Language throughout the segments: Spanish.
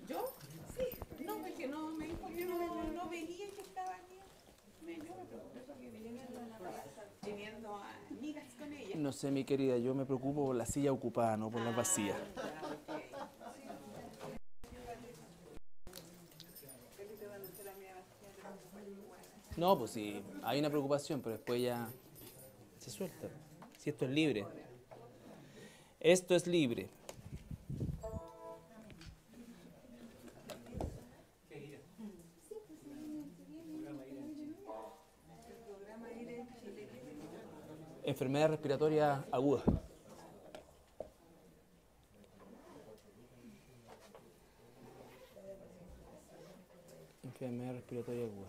¿Yo? Sí. No, porque no me dijo que no veía que estaba aquí. Yo me preocupé porque teniendo amigas con ella. No sé, mi querida, yo me preocupo por la silla ocupada, no por las vacías. Ya, ok. No, pues sí, hay una preocupación, pero después ya se suelta. Si esto es libre. Esto es libre. Enfermedad respiratoria aguda. Enfermedad respiratoria aguda.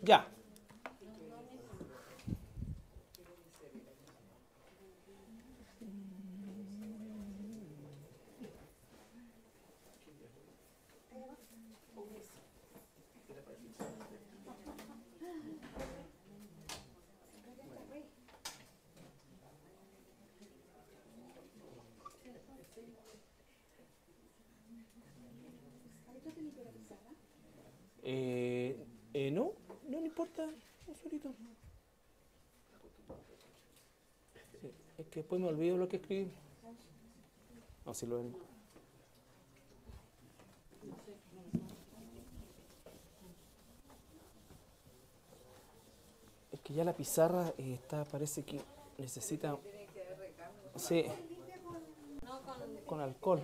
Ya. No, no importa, no solito. Sí, es que después me olvido lo que escribí. No, si lo ven. Es que ya la pizarra está, parece que necesita. Sí, con alcohol,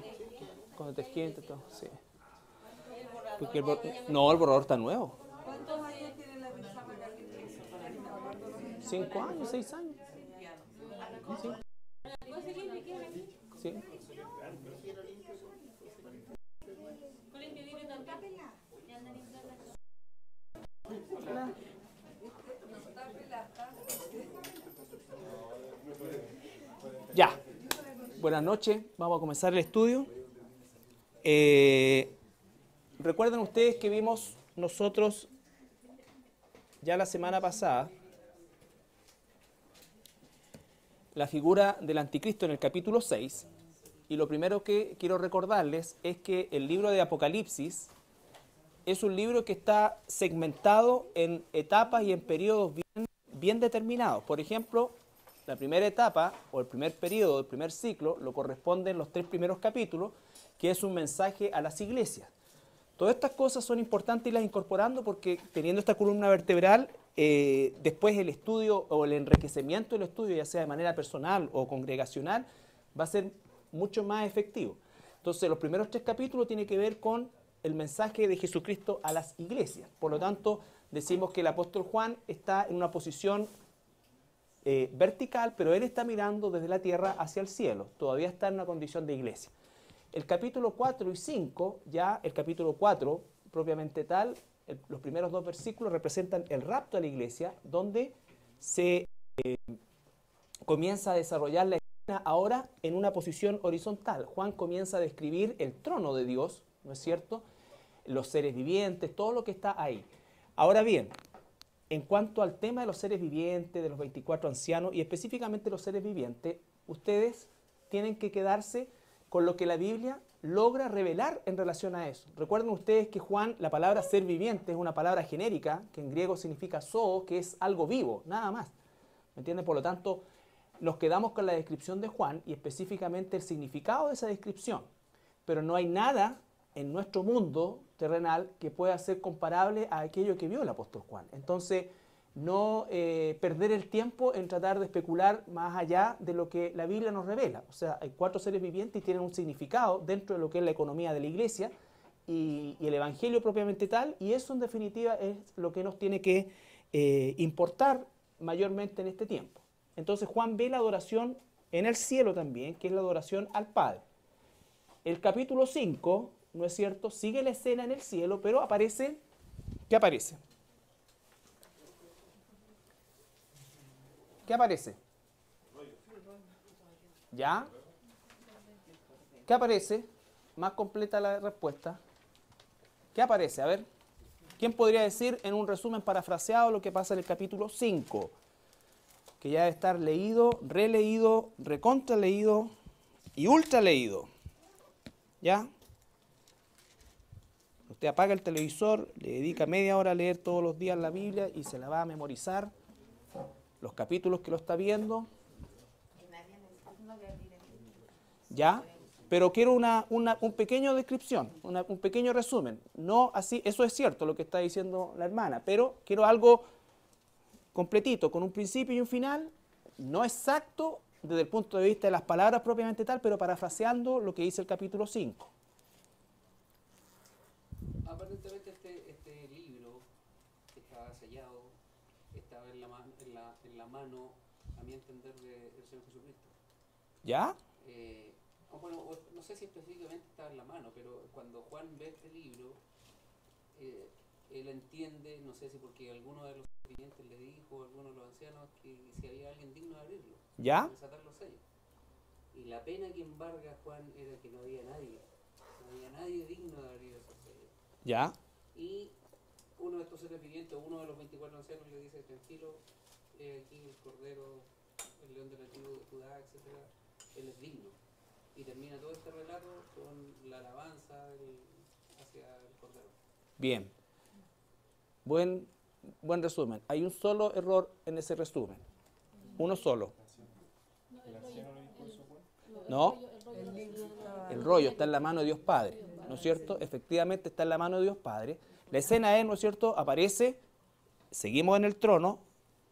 con detergente, todo, sí. Porque no, el borrador está nuevo. ¿Cuántos años tiene la pizarra? 5 años, 6 años. Sí. Sí. Ya. Buenas noches. Vamos a comenzar el estudio. Recuerden ustedes que vimos nosotros ya la semana pasada la figura del anticristo en el capítulo 6. Y lo primero que quiero recordarles es que el libro de Apocalipsis es un libro que está segmentado en etapas y en periodos bien determinados. Por ejemplo, la primera etapa o el primer periodo, el primer ciclo, lo corresponden los 3 primeros capítulos, que es un mensaje a las iglesias. Todas estas cosas son importantes irlas incorporando porque teniendo esta columna vertebral, después el estudio o el enriquecimiento del estudio, ya sea de manera personal o congregacional, va a ser mucho más efectivo. Entonces, los primeros 3 capítulos tienen que ver con el mensaje de Jesucristo a las iglesias. Por lo tanto, decimos que el apóstol Juan está en una posición vertical, pero él está mirando desde la tierra hacia el cielo. Todavía está en una condición de iglesia. El capítulo 4 y 5, ya el capítulo 4 propiamente tal, los primeros 2 versículos representan el rapto a la iglesia, donde se comienza a desarrollar la escena ahora en una posición horizontal. Juan comienza a describir el trono de Dios, ¿no es cierto? Los seres vivientes, todo lo que está ahí. Ahora bien, en cuanto al tema de los seres vivientes, de los 24 ancianos y específicamente los seres vivientes, ustedes tienen que quedarse con lo que la Biblia logra revelar en relación a eso. Recuerden ustedes que Juan, la palabra ser viviente es una palabra genérica, que en griego significa zoos, que es algo vivo, nada más. ¿Me entienden? Por lo tanto, nos quedamos con la descripción de Juan y específicamente el significado de esa descripción. Pero no hay nada en nuestro mundo terrenal que pueda ser comparable a aquello que vio el apóstol Juan. Entonces, no perder el tiempo en tratar de especular más allá de lo que la Biblia nos revela. O sea, hay 4 seres vivientes y tienen un significado dentro de lo que es la economía de la iglesia y el evangelio propiamente tal, y eso en definitiva es lo que nos tiene que importar mayormente en este tiempo. Entonces Juan ve la adoración en el cielo también, que es la adoración al Padre. El capítulo 5, ¿no es cierto?, sigue la escena en el cielo, pero aparece, ¿qué aparece? ¿Qué aparece? ¿Ya? ¿Qué aparece? Más completa la respuesta. ¿Qué aparece? A ver, ¿quién podría decir en un resumen parafraseado lo que pasa en el capítulo 5? que ya debe estar leído, releído, recontraleído y ultraleído. ¿Ya? Usted apaga el televisor, le dedica media hora a leer todos los días la Biblia y se la va a memorizar, los capítulos que lo está viendo. ¿Ya? Pero quiero un pequeño descripción, un pequeño resumen. No así, eso es cierto lo que está diciendo la hermana, pero quiero algo completito, con un principio y un final, no exacto desde el punto de vista de las palabras propiamente tal, pero parafraseando lo que dice el capítulo 5. Aparentemente este libro que estaba sellado estaba en la mano, a mi entender, del Señor Jesucristo. ¿Ya? Bueno, no sé si específicamente estaba en la mano, pero cuando Juan ve este libro, él entiende, no sé si porque alguno de los clientes le dijo, alguno de los ancianos, que si había alguien digno de abrirlo, ¿Ya? de desatar los sellos. Y la pena que embarga a Juan era que no había nadie digno de abrir esos sellos. ¿Ya? Y uno de estos seres vivientes, uno de los 24 ancianos, le dice: tranquilo, aquí el Cordero, el León de la tribu de Judá, etc. Él es digno. Y termina todo este relato con la alabanza hacia el Cordero. Bien. Buen resumen. Hay un solo error en ese resumen. Uno solo. ¿No? El rollo está en la mano de Dios Padre, ¿no es cierto? Efectivamente está en la mano de Dios Padre. La escena es, ¿no es cierto?, aparece, seguimos en el trono,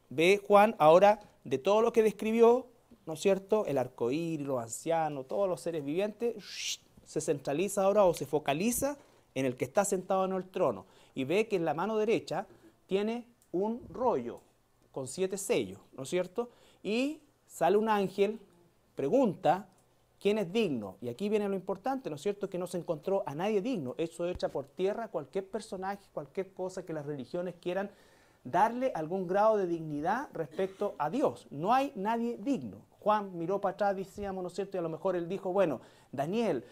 ve Juan ahora de todo lo que describió, ¿no es cierto?, el arcoíris, los ancianos, todos los seres vivientes, se centraliza ahora o se focaliza en el que está sentado en el trono y ve que en la mano derecha tiene un rollo con 7 sellos, ¿no es cierto? Y sale un ángel, pregunta: ¿quién es digno? Y aquí viene lo importante, ¿no es cierto?, que no se encontró a nadie digno. Eso echa por tierra cualquier personaje, cualquier cosa que las religiones quieran darle algún grado de dignidad respecto a Dios. No hay nadie digno. Juan miró para atrás, decíamos, ¿no es cierto?, y a lo mejor él dijo, bueno, Daniel,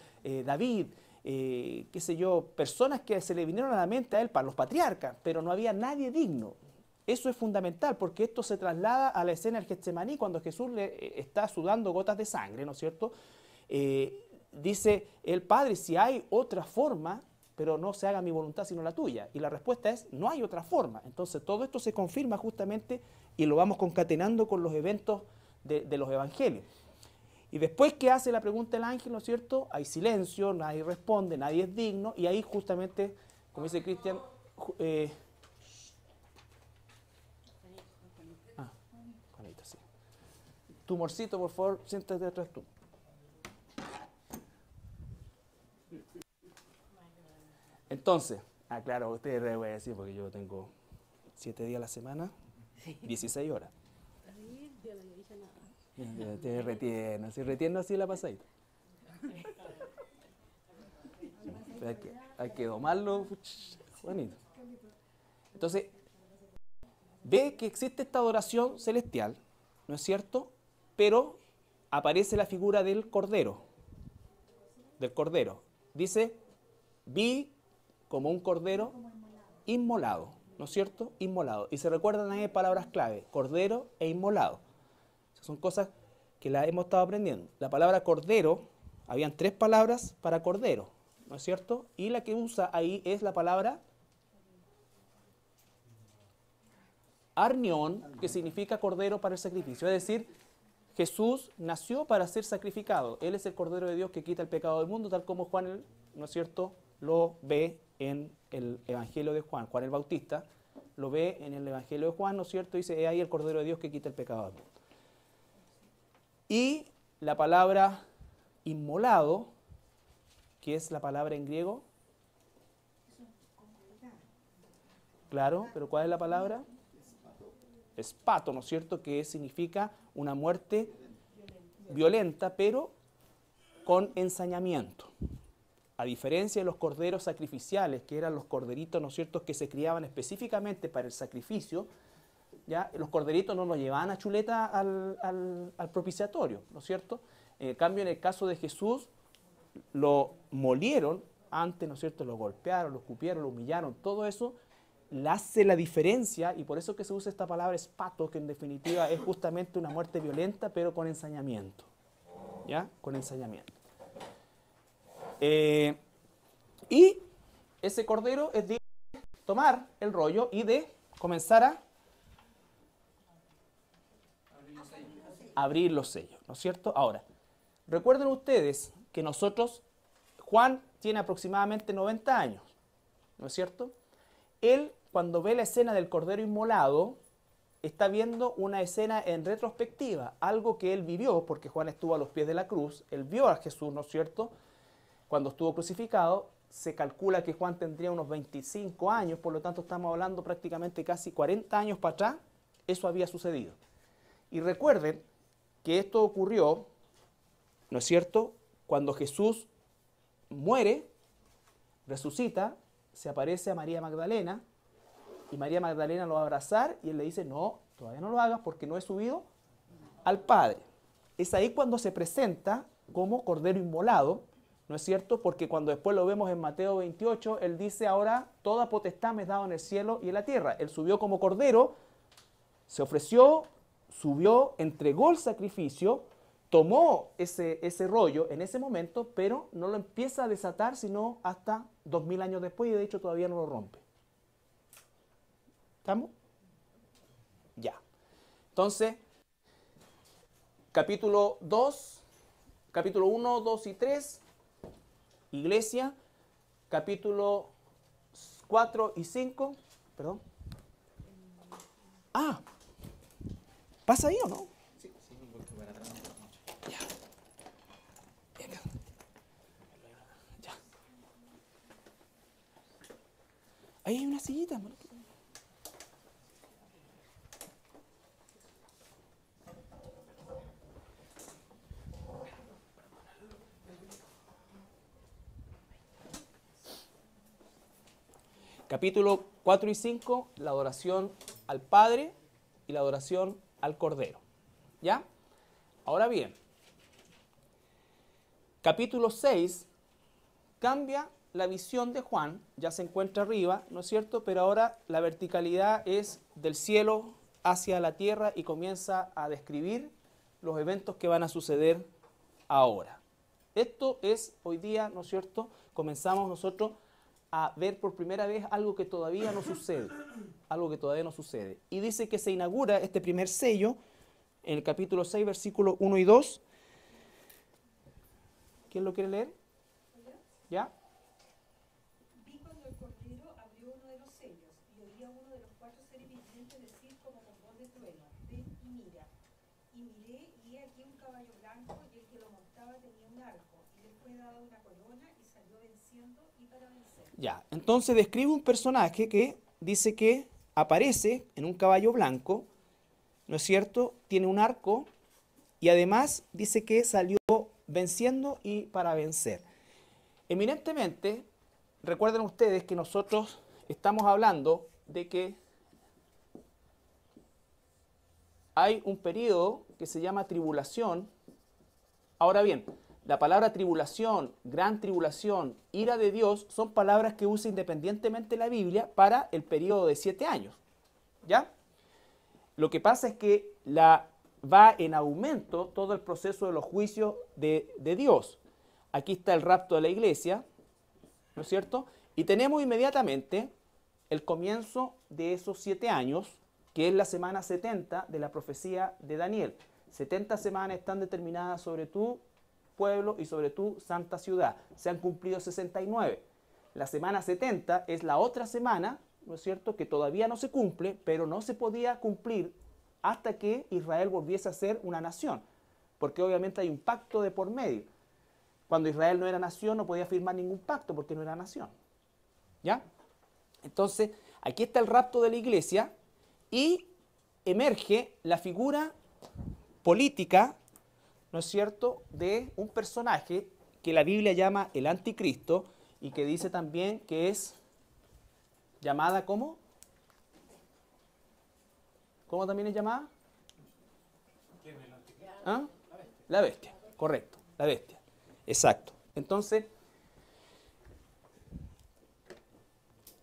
David, qué sé yo, personas que se le vinieron a la mente a él para los patriarcas, pero no había nadie digno. Eso es fundamental, porque esto se traslada a la escena del Getsemaní, cuando Jesús le está sudando gotas de sangre, ¿no es cierto? Dice el Padre: si hay otra forma, pero no se haga mi voluntad sino la tuya. Y la respuesta es: no hay otra forma. Entonces todo esto se confirma justamente y lo vamos concatenando con los eventos de los evangelios. Y después que hace la pregunta el ángel, ¿no es cierto?, hay silencio, nadie responde, nadie es digno, y ahí justamente, como dice Cristian, Juanito, sí. Tumorcito, por favor, siéntate atrás tú. Entonces, claro, ustedes le voy a decir porque yo tengo 7 días a la semana, 16 horas. Te retiene así la pasadita. Hay que domarlo, Juanito. Entonces, ve que existe esta adoración celestial, ¿no es cierto? Pero aparece la figura del Cordero. Dice: vi como un cordero inmolado, ¿no es cierto? Inmolado. Y se recuerdan ahí palabras clave: cordero e inmolado. Son cosas que las hemos estado aprendiendo. La palabra cordero, habían 3 palabras para cordero, ¿no es cierto? Y la que usa ahí es la palabra arnión, que significa cordero para el sacrificio. Es decir, Jesús nació para ser sacrificado. Él es el Cordero de Dios que quita el pecado del mundo, tal como Juan, ¿no es cierto?, lo ve en el Evangelio de Juan. Juan el Bautista lo ve en el Evangelio de Juan, ¿no es cierto? Dice: he ahí el Cordero de Dios que quita el pecado del mundo. Y la palabra inmolado, que es la palabra en griego. Claro, pero ¿cuál es la palabra? Espato, ¿no es cierto? Que significa una muerte violenta, pero con ensañamiento. A diferencia de los corderos sacrificiales, que eran los corderitos, ¿no es cierto?, que se criaban específicamente para el sacrificio, ¿ya? Los corderitos no los llevaban a chuleta al propiciatorio, ¿no es cierto? En cambio, en el caso de Jesús, lo molieron antes, ¿no es cierto?, lo golpearon, lo escupieron, lo humillaron, todo eso hace la diferencia, y por eso que se usa esta palabra espato, que en definitiva es justamente una muerte violenta, pero con ensañamiento. ¿Ya? Con ensañamiento. Y ese cordero es de tomar el rollo y de comenzar a abrir los sellos, ¿no es cierto? Ahora, recuerden ustedes que Juan tiene aproximadamente 90 años, ¿no es cierto? Él, cuando ve la escena del cordero inmolado, está viendo una escena en retrospectiva, algo que él vivió, porque Juan estuvo a los pies de la cruz, él vio a Jesús, ¿no es cierto?, cuando estuvo crucificado. Se calcula que Juan tendría unos 25 años, por lo tanto estamos hablando prácticamente casi 40 años para atrás, eso había sucedido. Y recuerden que esto ocurrió, ¿no es cierto?, cuando Jesús muere, resucita, se aparece a María Magdalena, y María Magdalena lo va a abrazar, y él le dice, no, todavía no lo hagas porque no he subido al Padre. Es ahí cuando se presenta como cordero inmolado, ¿no es cierto? Porque cuando después lo vemos en Mateo 28, él dice, ahora toda potestad me es dada en el cielo y en la tierra. Él subió como cordero, se ofreció, subió, entregó el sacrificio, tomó ese rollo en ese momento, pero no lo empieza a desatar sino hasta 2000 años después, y de hecho todavía no lo rompe. ¿Estamos? Ya. Entonces, capítulo 1, 2 y 3, Iglesia, capítulo 4 y 5, perdón. Ah, ¿pasa ahí o no? Sí, porque para atrás. Ya. Venga. Ya. Ahí hay una sillita, ¿no? Capítulo 4 y 5, la adoración al Padre y la adoración al Cordero. ¿Ya? Ahora bien, capítulo 6 cambia la visión de Juan, ya se encuentra arriba, ¿no es cierto? Pero ahora la verticalidad es del cielo hacia la tierra y comienza a describir los eventos que van a suceder ahora. Esto es hoy día, ¿no es cierto? Comenzamos nosotros a ver por primera vez algo que todavía no sucede, algo que todavía no sucede. Y dice que se inaugura este primer sello en el capítulo 6, versículos 1 y 2. ¿Quién lo quiere leer? ¿Ya? Vi cuando el cordero abrió uno de los sellos y oí a uno de los 4 seres vivientes decir como con voz de trueno, ven y mira. Y miré y he aquí un caballo blanco y el que lo montaba tenía un arco y le fue dada una corona y salió venciendo y para vencer. Ya, entonces describe un personaje que dice que aparece en un caballo blanco, ¿no es cierto? Tiene un arco y además dice que salió venciendo y para vencer. Eminentemente, recuerden ustedes que nosotros estamos hablando de que hay un periodo que se llama tribulación. Ahora bien, la palabra tribulación, gran tribulación, ira de Dios, son palabras que usa independientemente la Biblia para el periodo de 7 años. ¿Ya? Lo que pasa es que va en aumento todo el proceso de los juicios de Dios. Aquí está el rapto de la iglesia, ¿no es cierto? Y tenemos inmediatamente el comienzo de esos 7 años, que es la semana 70 de la profecía de Daniel. 70 semanas están determinadas sobre tu pueblo y sobre tu santa ciudad. Se han cumplido 69. La semana 70 es la otra semana, ¿no es cierto?, que todavía no se cumple, pero no se podía cumplir hasta que Israel volviese a ser una nación, porque obviamente hay un pacto de por medio. Cuando Israel no era nación no podía firmar ningún pacto porque no era nación. ¿Ya? Entonces, aquí está el rapto de la iglesia y emerge la figura política, ¿no es cierto?, de un personaje que la Biblia llama el anticristo y que dice también que es llamada ¿cómo? ¿Cómo también es llamada? ¿Ah? La bestia, correcto, la bestia. Exacto. Entonces,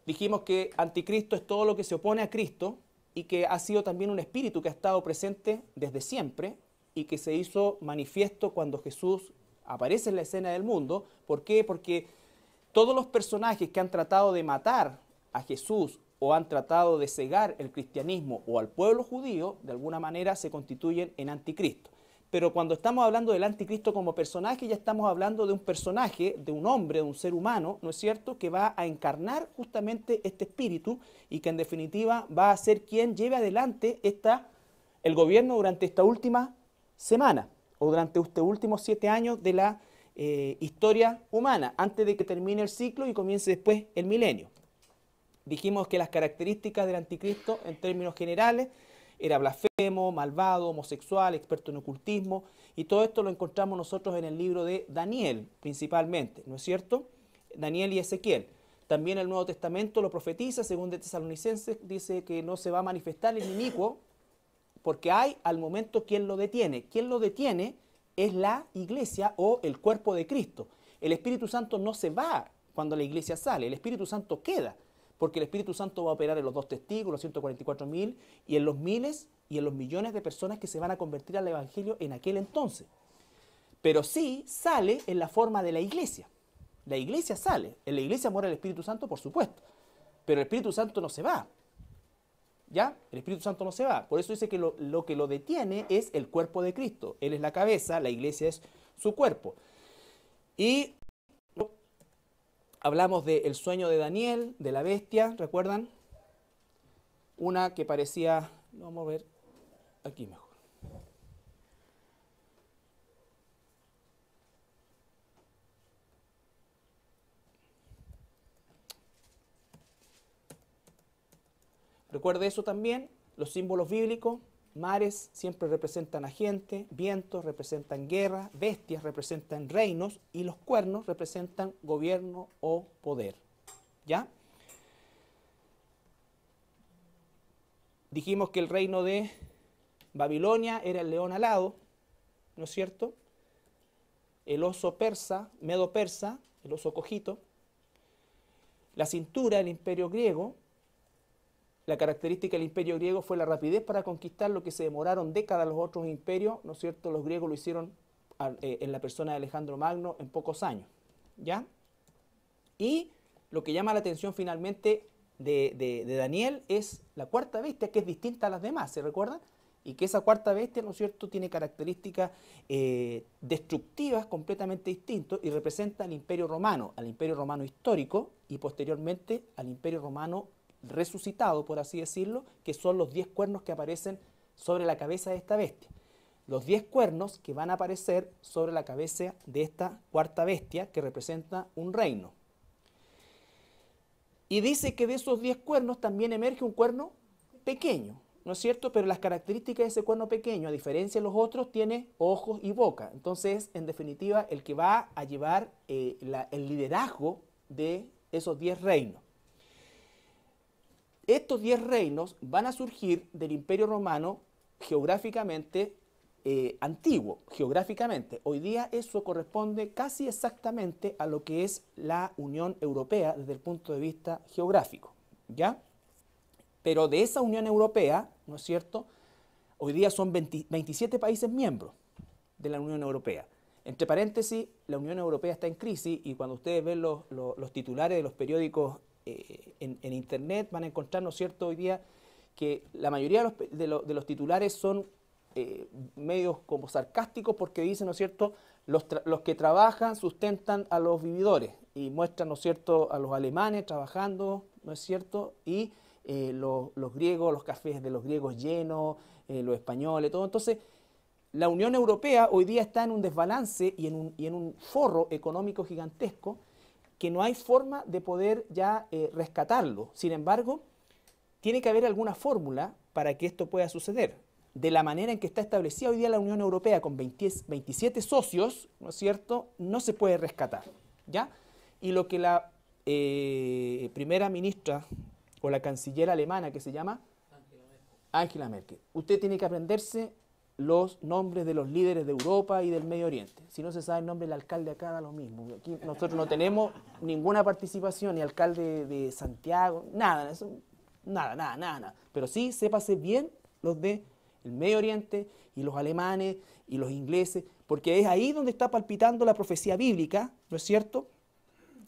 Dijimos que anticristo es todo lo que se opone a Cristo y que ha sido también un espíritu que ha estado presente desde siempre y que se hizo manifiesto cuando Jesús aparece en la escena del mundo. ¿Por qué? Porque todos los personajes que han tratado de matar a Jesús o han tratado de cegar el cristianismo o al pueblo judío, de alguna manera se constituyen en anticristo. Pero cuando estamos hablando del anticristo como personaje, ya estamos hablando de un personaje, de un hombre, de un ser humano, ¿no es cierto?, que va a encarnar justamente este espíritu y que en definitiva va a ser quien lleve adelante el gobierno durante esta última semana o durante estos últimos 7 años de la historia humana, antes de que termine el ciclo y comience después el milenio. Dijimos que las características del anticristo en términos generales era blasfemo, malvado, homosexual, experto en ocultismo, y todo esto lo encontramos nosotros en el libro de Daniel, principalmente, ¿no es cierto? Daniel y Ezequiel. También el Nuevo Testamento lo profetiza, según de Tesalonicenses, dice que no se va a manifestar el inicuo, porque hay al momento quien lo detiene. Quien lo detiene es la iglesia o el cuerpo de Cristo. El Espíritu Santo no se va cuando la iglesia sale, el Espíritu Santo queda, porque el Espíritu Santo va a operar en los 2 testigos, los 144.000, y en los miles y en los millones de personas que se van a convertir al Evangelio en aquel entonces. Pero sí sale en la forma de la iglesia. La iglesia sale. En la iglesia muere el Espíritu Santo, por supuesto. Pero el Espíritu Santo no se va. ¿Ya? El Espíritu Santo no se va. Por eso dice que lo que lo detiene es el cuerpo de Cristo. Él es la cabeza, la iglesia es su cuerpo. Y hablamos del sueño de Daniel, de la bestia, ¿recuerdan? Una que parecía, vamos a ver aquí mejor. Recuerde eso también, los símbolos bíblicos, mares siempre representan a gente, vientos representan guerra, bestias representan reinos y los cuernos representan gobierno o poder. ¿Ya? Dijimos que el reino de Babilonia era el león alado, ¿no es cierto? El oso persa, medo-persa, el oso cojito. La cintura del imperio griego. La característica del imperio griego fue la rapidez para conquistar lo que se demoraron décadas los otros imperios, ¿no es cierto? Los griegos lo hicieron en la persona de Alejandro Magno en pocos años, ¿ya? Y lo que llama la atención finalmente de Daniel es la cuarta bestia, que es distinta a las demás, ¿se recuerdan? Y que esa cuarta bestia, ¿no es cierto?, tiene características destructivas completamente distintas y representa al imperio romano histórico y posteriormente al imperio romano resucitado, por así decirlo, que son los 10 cuernos que aparecen sobre la cabeza de esta bestia. Los 10 cuernos que van a aparecer sobre la cabeza de esta cuarta bestia que representa un reino. Y dice que de esos 10 cuernos también emerge un cuerno pequeño, ¿no es cierto? Pero las características de ese cuerno pequeño, a diferencia de los otros, tiene ojos y boca. Entonces, en definitiva, el que va a llevar el liderazgo de esos 10 reinos. Estos 10 reinos van a surgir del Imperio Romano geográficamente antiguo, geográficamente. Hoy día eso corresponde casi exactamente a lo que es la Unión Europea desde el punto de vista geográfico, ¿ya? Pero de esa Unión Europea, ¿no es cierto?, hoy día son 27 países miembros de la Unión Europea. Entre paréntesis, la Unión Europea está en crisis y cuando ustedes ven los titulares de los periódicos en internet van a encontrar, ¿no es cierto?, hoy día que la mayoría de los titulares son medios como sarcásticos porque dicen, ¿no es cierto?, los que trabajan sustentan a los vividores y muestran, ¿no es cierto?, a los alemanes trabajando, ¿no es cierto?, y los griegos, los cafés de los griegos llenos, los españoles, todo. Entonces, la Unión Europea hoy día está en un desbalance y en un forro económico gigantesco que no hay forma de poder ya rescatarlo. Sin embargo, tiene que haber alguna fórmula para que esto pueda suceder. De la manera en que está establecida hoy día la Unión Europea con 27 socios, ¿no es cierto?, no se puede rescatar, ¿ya? Y lo que la primera ministra o la canciller alemana, que se llama Angela Merkel, usted tiene que aprenderse los nombres de los líderes de Europa y del Medio Oriente. Si no se sabe el nombre del alcalde acá, da lo mismo. Aquí nosotros no tenemos ninguna participación, ni alcalde de Santiago, nada, eso, nada. Pero sí, sépase bien los del Medio Oriente y los alemanes y los ingleses, porque es ahí donde está palpitando la profecía bíblica, ¿no es cierto?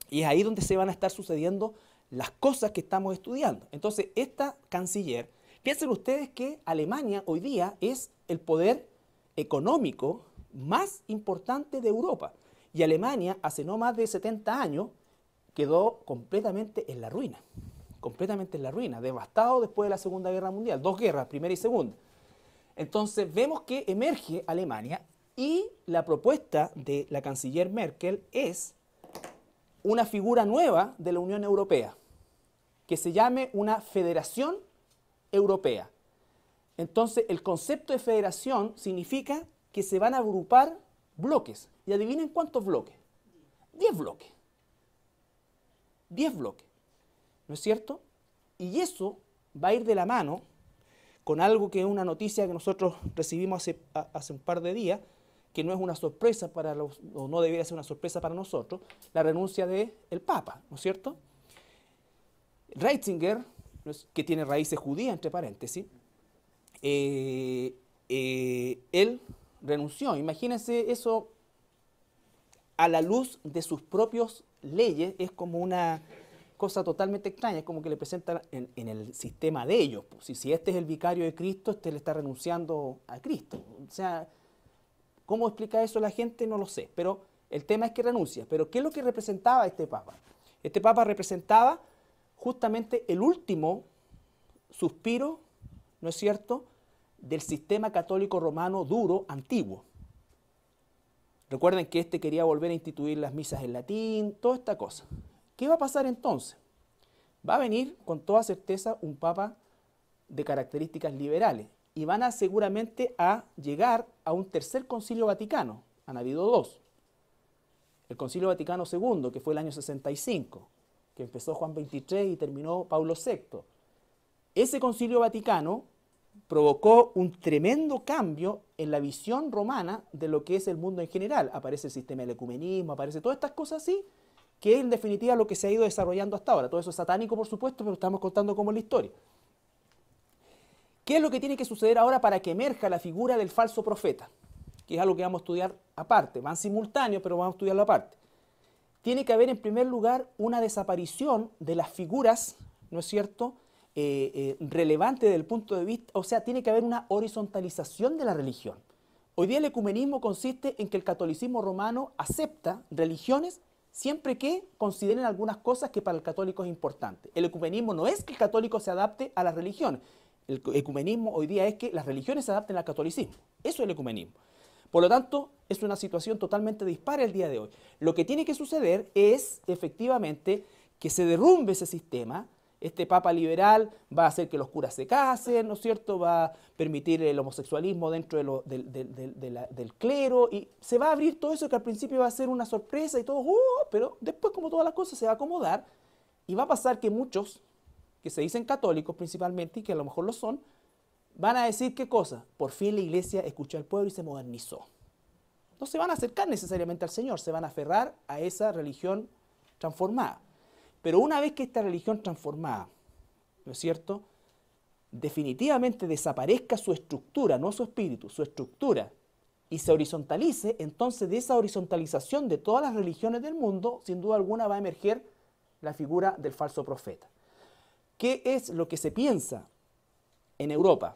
Y es ahí donde se van a estar sucediendo las cosas que estamos estudiando. Entonces, esta canciller, piensen ustedes que Alemania hoy día es el poder económico más importante de Europa. Y Alemania, hace no más de 70 años, quedó completamente en la ruina. Completamente en la ruina, devastado después de la Segunda Guerra Mundial. 2 guerras, primera y segunda. Entonces, vemos que emerge Alemania y la propuesta de la canciller Merkel es una figura nueva de la Unión Europea, que se llame una federación europea. Entonces, el concepto de federación significa que se van a agrupar bloques. Y adivinen cuántos bloques. 10 bloques. 10 bloques. ¿No es cierto? Y eso va a ir de la mano con algo que es una noticia que nosotros recibimos hace un par de días, que no es una sorpresa para los, o no debería ser una sorpresa para nosotros, la renuncia del Papa, ¿no es cierto? Ratzinger, que tiene raíces judías, entre paréntesis, él renunció. Imagínense eso a la luz de sus propias leyes, es como una cosa totalmente extraña, es como que le presentan en el sistema de ellos. Pues, si este es el vicario de Cristo, este le está renunciando a Cristo. O sea, ¿cómo explica eso la gente? No lo sé, pero el tema es que renuncia. Pero ¿qué es lo que representaba este Papa? Este Papa representaba justamente el último suspiro, ¿no es cierto?, del sistema católico romano duro, antiguo. Recuerden que este quería volver a instituir las misas en latín, toda esta cosa. ¿Qué va a pasar entonces? Va a venir con toda certeza un Papa de características liberales y van a seguramente a llegar a un tercer concilio vaticano. Han habido 2. El concilio Vaticano II, que fue el año 65, que empezó Juan XXIII y terminó Pablo VI. Ese concilio vaticano provocó un tremendo cambio en la visión romana de lo que es el mundo en general. Aparece el sistema del ecumenismo, aparece todas estas cosas así, que es en definitiva lo que se ha ido desarrollando hasta ahora. Todo eso es satánico, por supuesto, pero estamos contando cómo es la historia. ¿Qué es lo que tiene que suceder ahora para que emerja la figura del falso profeta? Que es algo que vamos a estudiar aparte. Van simultáneos, pero vamos a estudiarlo aparte. Tiene que haber, en primer lugar, una desaparición de las figuras, ¿no es cierto?, relevante desde el punto de vista, o sea, tiene que haber una horizontalización de la religión. Hoy día el ecumenismo consiste en que el catolicismo romano acepta religiones siempre que consideren algunas cosas que para el católico es importante. El ecumenismo no es que el católico se adapte a las religiones. El ecumenismo hoy día es que las religiones se adapten al catolicismo. Eso es el ecumenismo. Por lo tanto, es una situación totalmente dispara el día de hoy. Lo que tiene que suceder es, efectivamente, que se derrumbe ese sistema. Este Papa liberal va a hacer que los curas se casen, ¿no es cierto? Va a permitir el homosexualismo dentro del clero y se va a abrir todo eso que al principio va a ser una sorpresa y todo, pero después, como todas las cosas, se va a acomodar y va a pasar que muchos que se dicen católicos principalmente y que a lo mejor lo son, van a decir ¿qué cosa? Por fin la iglesia escuchó al pueblo y se modernizó. No se van a acercar necesariamente al Señor, se van a aferrar a esa religión transformada. Pero una vez que esta religión transformada, ¿no es cierto?, definitivamente desaparezca su estructura, no su espíritu, su estructura, y se horizontalice, entonces de esa horizontalización de todas las religiones del mundo, sin duda alguna va a emerger la figura del falso profeta. ¿Qué es lo que se piensa en Europa?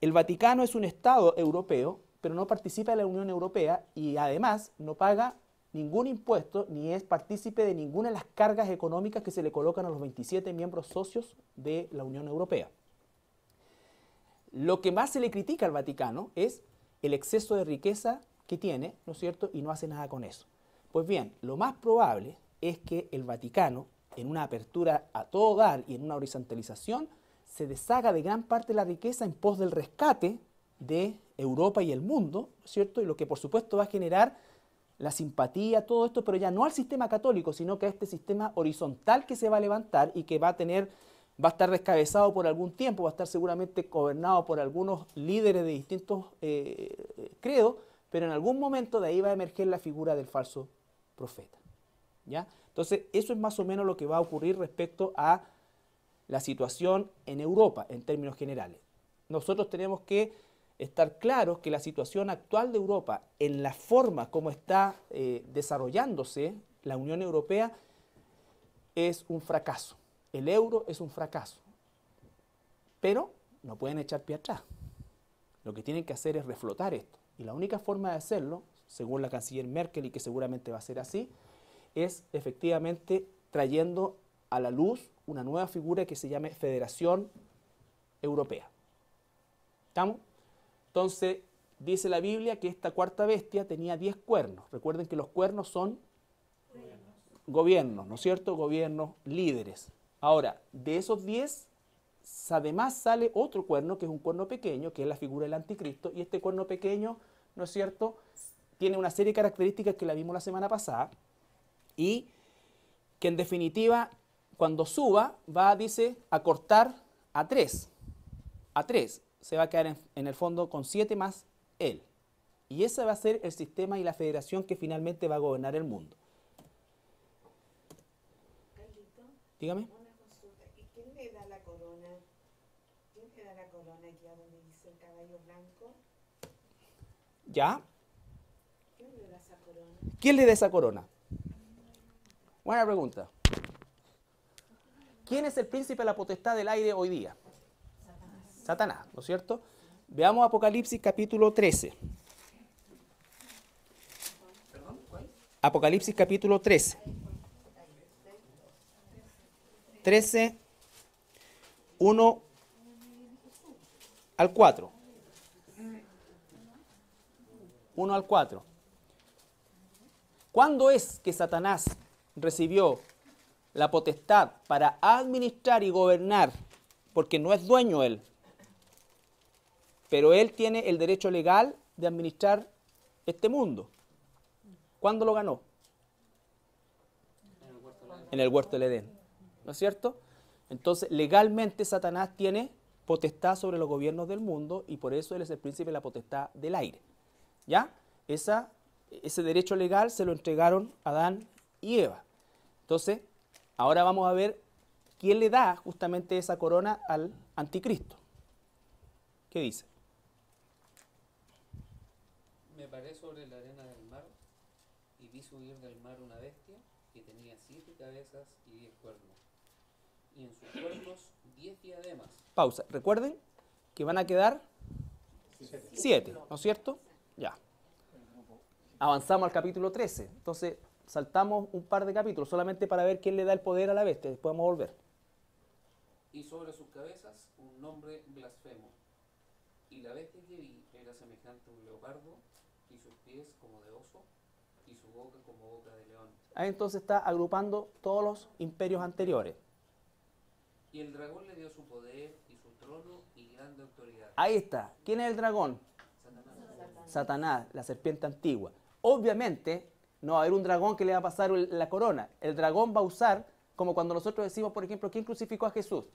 El Vaticano es un Estado europeo, pero no participa de la Unión Europea y además no paga ningún impuesto ni es partícipe de ninguna de las cargas económicas que se le colocan a los 27 miembros socios de la Unión Europea. Lo que más se le critica al Vaticano es el exceso de riqueza que tiene, ¿no es cierto?, y no hace nada con eso. Pues bien, lo más probable es que el Vaticano, en una apertura a todo dar y en una horizontalización, se deshaga de gran parte de la riqueza en pos del rescate de Europa y el mundo, ¿no es cierto?, y lo que por supuesto va a generar la simpatía, todo esto, pero ya no al sistema católico, sino que a este sistema horizontal que se va a levantar y que va a tener va a estar descabezado por algún tiempo, va a estar seguramente gobernado por algunos líderes de distintos credos, pero en algún momento de ahí va a emerger la figura del falso profeta. ¿Ya? Entonces, eso es más o menos lo que va a ocurrir respecto a la situación en Europa, en términos generales. Nosotros tenemos que estar claros que la situación actual de Europa, en la forma como está desarrollándose la Unión Europea, es un fracaso. El euro es un fracaso. Pero no pueden echar pie atrás. Lo que tienen que hacer es reflotar esto. Y la única forma de hacerlo, según la canciller Merkel, y que seguramente va a ser así, es efectivamente trayendo a la luz una nueva figura que se llame Federación Europea. ¿Estamos? Entonces, dice la Biblia que esta cuarta bestia tenía 10 cuernos. Recuerden que los cuernos son gobiernos, ¿no es cierto? Gobiernos, líderes. Ahora, de esos 10, además sale otro cuerno, que es un cuerno pequeño, que es la figura del anticristo, y este cuerno pequeño, ¿no es cierto?, tiene una serie de características que la vimos la semana pasada, y que en definitiva, cuando suba, va, dice, a cortar a 3. A 3. Se va a quedar en el fondo con 7 más él. Y ese va a ser el sistema y la federación que finalmente va a gobernar el mundo. Carlito, Dígame. una consulta. ¿Y quién le da la corona? ¿Quién le da la corona aquí a donde dice el caballo blanco? ¿Ya? ¿Quién le da esa corona? ¿Quién le da esa corona? Buena pregunta. ¿Quién es el príncipe de la potestad del aire hoy día? Satanás, ¿no es cierto? Veamos Apocalipsis capítulo 13. ¿Perdón? ¿Cuál? Apocalipsis capítulo 13. 13, 1 al 4. 1 al 4. ¿Cuándo es que Satanás recibió la potestad para administrar y gobernar? Porque no es dueño él, pero él tiene el derecho legal de administrar este mundo. ¿Cuándo lo ganó? En el huerto del Edén, ¿no es cierto? Entonces, legalmente Satanás tiene potestad sobre los gobiernos del mundo y por eso él es el príncipe de la potestad del aire. ¿Ya? Ese derecho legal se lo entregaron Adán y Eva. Entonces, ahora vamos a ver quién le da justamente esa corona al anticristo. ¿Qué dice? Me paré sobre la arena del mar y vi subir del mar una bestia que tenía 7 cabezas y 10 cuernos. Y en sus cuernos 10 diademas. Pausa. Recuerden que van a quedar 7, ¿no es cierto? Ya. Avanzamos al capítulo 13. Entonces, saltamos un par de capítulos solamente para ver quién le da el poder a la bestia. Después vamos a volver. Y sobre sus cabezas un nombre blasfemo. Y la bestia que vi era semejante a un leopardo, y sus pies como de oso, y su boca como boca de león. Ahí entonces está agrupando todos los imperios anteriores. Y el dragón le dio su poder y su trono y grande autoridad. Ahí está. ¿Quién es el dragón? Satanás. Satanás, la serpiente antigua. Obviamente, no va a haber un dragón que le va a pasar la corona. El dragón va a usar, como cuando nosotros decimos, por ejemplo, ¿quién crucificó a Jesús?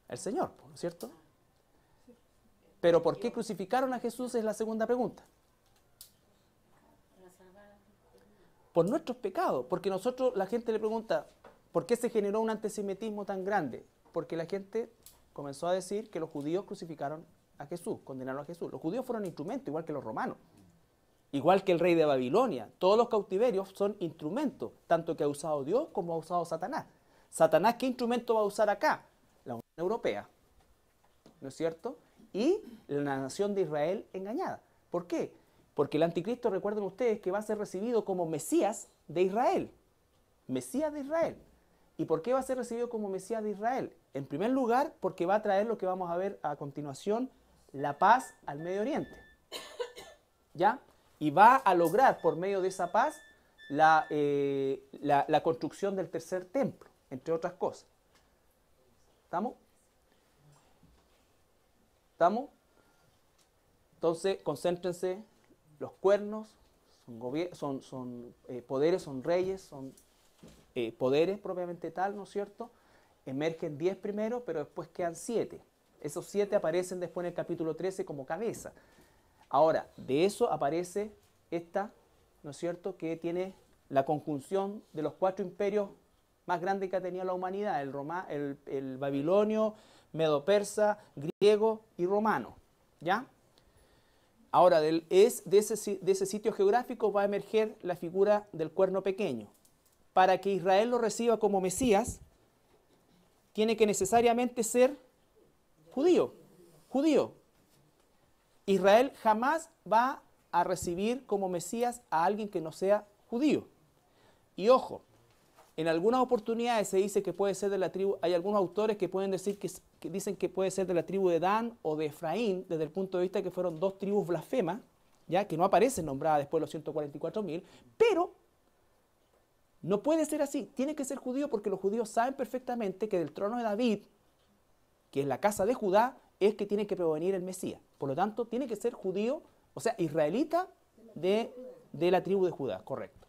El Señor, ¿no es cierto? Pero ¿por qué crucificaron a Jesús? Es la segunda pregunta. Por nuestros pecados. Porque nosotros, la gente le pregunta, ¿por qué se generó un antisemitismo tan grande? Porque la gente comenzó a decir que los judíos crucificaron a Jesús, condenaron a Jesús. Los judíos fueron instrumentos, igual que los romanos. Igual que el rey de Babilonia. Todos los cautiverios son instrumentos, tanto que ha usado Dios como ha usado Satanás. Satanás, ¿qué instrumento va a usar acá? La Unión Europea, ¿no es cierto? Y la nación de Israel engañada. ¿Por qué? Porque el anticristo, recuerden ustedes, que va a ser recibido como Mesías de Israel. Mesías de Israel. ¿Y por qué va a ser recibido como Mesías de Israel? En primer lugar, porque va a traer lo que vamos a ver a continuación, la paz al Medio Oriente. ¿Ya? Y va a lograr, por medio de esa paz, la construcción del tercer templo, entre otras cosas. ¿Estamos? ¿Estamos? Entonces, concéntrense, los cuernos son poderes, son reyes, son poderes propiamente tal, ¿no es cierto? Emergen 10 primero, pero después quedan 7. Esos 7 aparecen después en el capítulo 13 como cabeza. Ahora, de eso aparece esta, ¿no es cierto?, que tiene la conjunción de los 4 imperios más grandes que ha tenido la humanidad, el babilonio, medo-persa, griego y romano, ¿ya? Ahora, de ese sitio geográfico va a emerger la figura del cuerno pequeño. Para que Israel lo reciba como Mesías, tiene que necesariamente ser judío. Israel jamás va a recibir como Mesías a alguien que no sea judío. Y ojo, en algunas oportunidades se dice que puede ser de la tribu, hay algunos autores que pueden decir que dicen que puede ser de la tribu de Dan o de Efraín, desde el punto de vista que fueron 2 tribus blasfemas, ya que no aparecen nombradas después de los 144.000, pero no puede ser así, tiene que ser judío porque los judíos saben perfectamente que del trono de David, que es la casa de Judá, es que tiene que provenir el Mesías. Por lo tanto, tiene que ser judío, o sea, israelita de la tribu de Judá, correcto.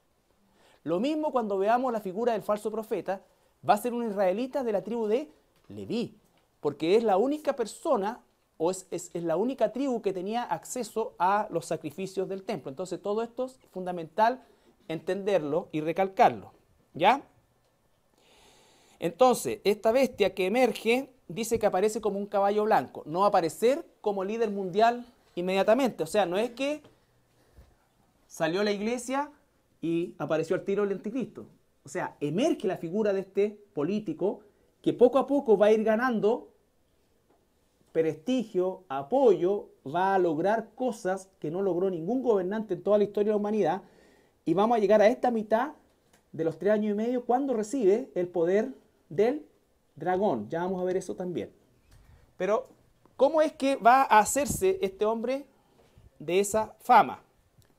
Lo mismo cuando veamos la figura del falso profeta, va a ser un israelita de la tribu de Leví, porque es la única persona o es la única tribu que tenía acceso a los sacrificios del templo. Entonces todo esto es fundamental entenderlo y recalcarlo, ¿ya? Entonces, esta bestia que emerge dice que aparece como un caballo blanco, no va a aparecer como líder mundial inmediatamente, o sea, no es que salió la iglesia y apareció al tiro el anticristo. O sea, emerge la figura de este político que poco a poco va a ir ganando prestigio, apoyo, va a lograr cosas que no logró ningún gobernante en toda la historia de la humanidad, y vamos a llegar a esta mitad de los 3 años y medio cuando recibe el poder del dragón. Ya vamos a ver eso también. Pero, ¿cómo es que va a hacerse este hombre de esa fama?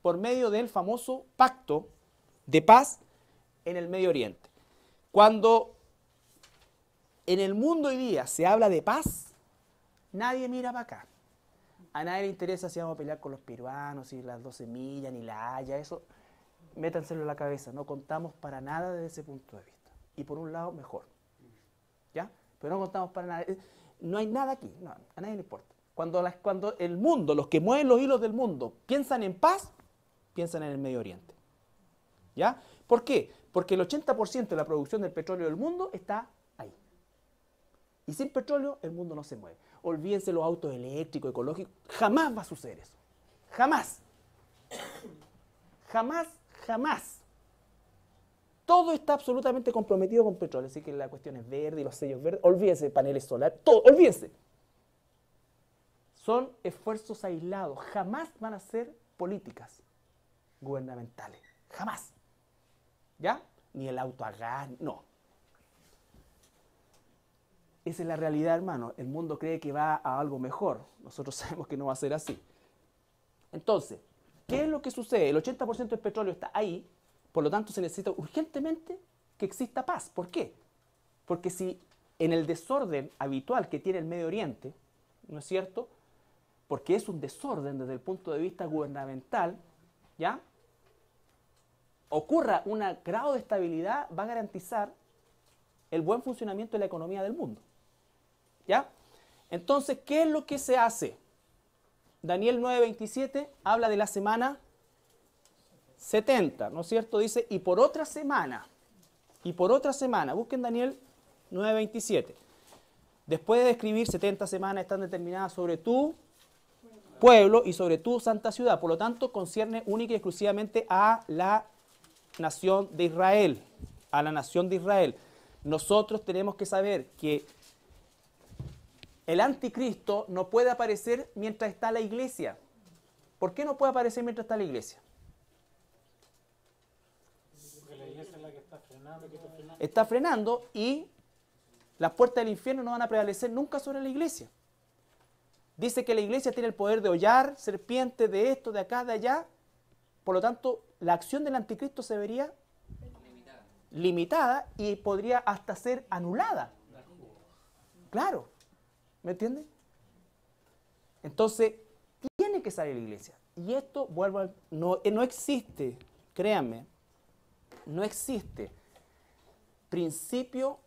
Por medio del famoso pacto de paz en el Medio Oriente. Cuando en el mundo hoy día se habla de paz, nadie mira para acá. A nadie le interesa si vamos a pelear con los peruanos, si las 12 millas, ni la Haya, eso, métanselo en la cabeza. No contamos para nada desde ese punto de vista. Y por un lado, mejor. ¿Ya? Pero no contamos para nada. No hay nada aquí, no, a nadie le importa. Cuando el mundo, los que mueven los hilos del mundo, piensan en paz, piensan en el Medio Oriente. ¿Ya? ¿Por qué? Porque el 80% de la producción del petróleo del mundo está ahí. Y sin petróleo el mundo no se mueve. Olvídense los autos eléctricos, ecológicos. Jamás va a suceder eso. Jamás. Jamás. Todo está absolutamente comprometido con petróleo. Así que la cuestión es verde y los sellos verdes. Olvídense de paneles solares. Todo, olvídense. Son esfuerzos aislados. Jamás van a ser políticas gubernamentales. Jamás. ¿Ya? Ni el auto a gas, no. Esa es la realidad, hermano. El mundo cree que va a algo mejor. Nosotros sabemos que no va a ser así. Entonces, ¿qué es lo que sucede? El 80% del petróleo está ahí, por lo tanto se necesita urgentemente que exista paz. ¿Por qué? Porque si en el desorden habitual que tiene el Medio Oriente, ¿no es cierto? Porque es un desorden desde el punto de vista gubernamental, ¿ya? Ocurra un grado de estabilidad, va a garantizar el buen funcionamiento de la economía del mundo. ¿Ya? Entonces, ¿qué es lo que se hace? Daniel 9:27 habla de la semana 70, ¿no es cierto? Dice, y por otra semana, busquen Daniel 9:27. Después de describir 70 semanas están determinadas sobre tu pueblo y sobre tu santa ciudad. Por lo tanto, concierne única y exclusivamente a la nación de Israel, a la nación de Israel. Nosotros tenemos que saber que el anticristo no puede aparecer mientras está la iglesia. ¿Por qué no puede aparecer mientras está la iglesia? Porque la iglesia es la que está frenando, Está frenando y las puertas del infierno no van a prevalecer nunca sobre la iglesia. Dice que la iglesia tiene el poder de hollar serpientes, de esto, de acá, de allá. Por lo tanto, la acción del anticristo se vería limitada y podría hasta ser anulada. Claro, ¿me entiendes? Entonces, tiene que salir la iglesia. Y esto, no existe, créanme, no existe principio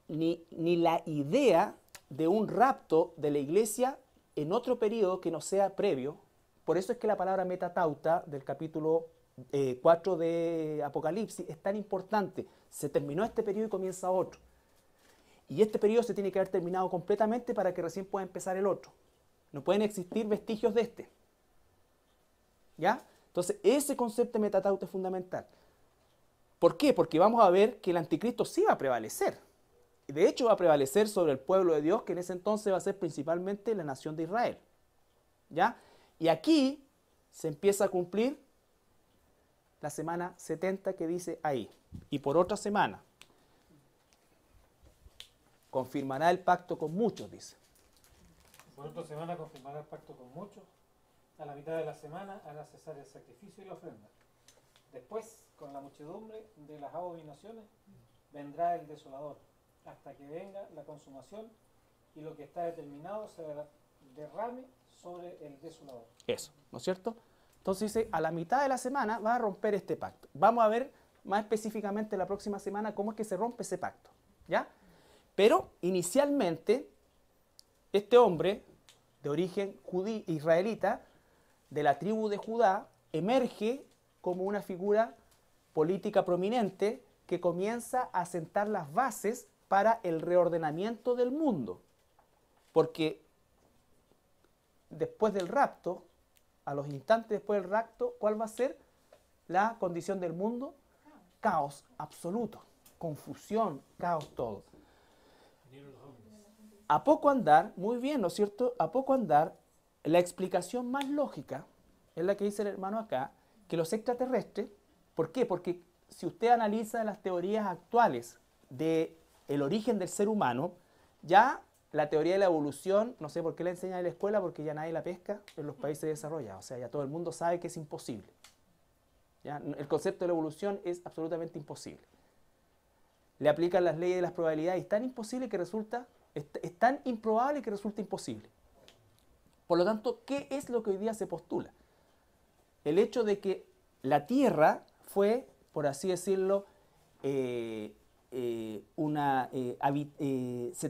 ni la idea de un rapto de la iglesia en otro periodo que no sea previo. Por eso es que la palabra metatauta del capítulo 4 de Apocalipsis es tan importante. Se terminó este periodo y comienza otro. Y este periodo se tiene que haber terminado completamente para que recién pueda empezar el otro. No pueden existir vestigios de este. ¿Ya? Entonces, ese concepto de metatauta es fundamental. ¿Por qué? Porque vamos a ver que el anticristo sí va a prevalecer. De hecho, va a prevalecer sobre el pueblo de Dios, que en ese entonces va a ser principalmente la nación de Israel. ¿Ya? Y aquí se empieza a cumplir la semana 70 que dice ahí. Y por otra semana confirmará el pacto con muchos, dice. Por otra semana confirmará el pacto con muchos. A la mitad de la semana hará cesar el sacrificio y la ofrenda. Después, con la muchedumbre de las abominaciones, vendrá el desolador, hasta que venga la consumación y lo que está determinado se derrame sobre el desolador. Eso, ¿no es cierto? Entonces dice, a la mitad de la semana va a romper este pacto. Vamos a ver más específicamente la próxima semana cómo es que se rompe ese pacto, ¿ya? Pero inicialmente, este hombre de origen israelita, de la tribu de Judá, emerge como una figura política prominente que comienza a sentar las bases para el reordenamiento del mundo. Porque después del rapto, a los instantes después del rapto, ¿cuál va a ser la condición del mundo? Caos absoluto, confusión, caos todo. A poco andar, muy bien, ¿no es cierto? A poco andar, la explicación más lógica es la que dice el hermano acá, que los extraterrestres, ¿por qué? Porque si usted analiza las teorías actuales del origen del ser humano, ya la teoría de la evolución, no sé por qué la enseñan en la escuela, porque ya nadie la pesca en los países desarrollados, o sea, ya todo el mundo sabe que es imposible. ¿Ya? El concepto de la evolución es absolutamente imposible. Le aplican las leyes de las probabilidades y es tan imposible que resulta, es tan improbable que resulta imposible. Por lo tanto, ¿qué es lo que hoy día se postula? El hecho de que la Tierra fue, por así decirlo, se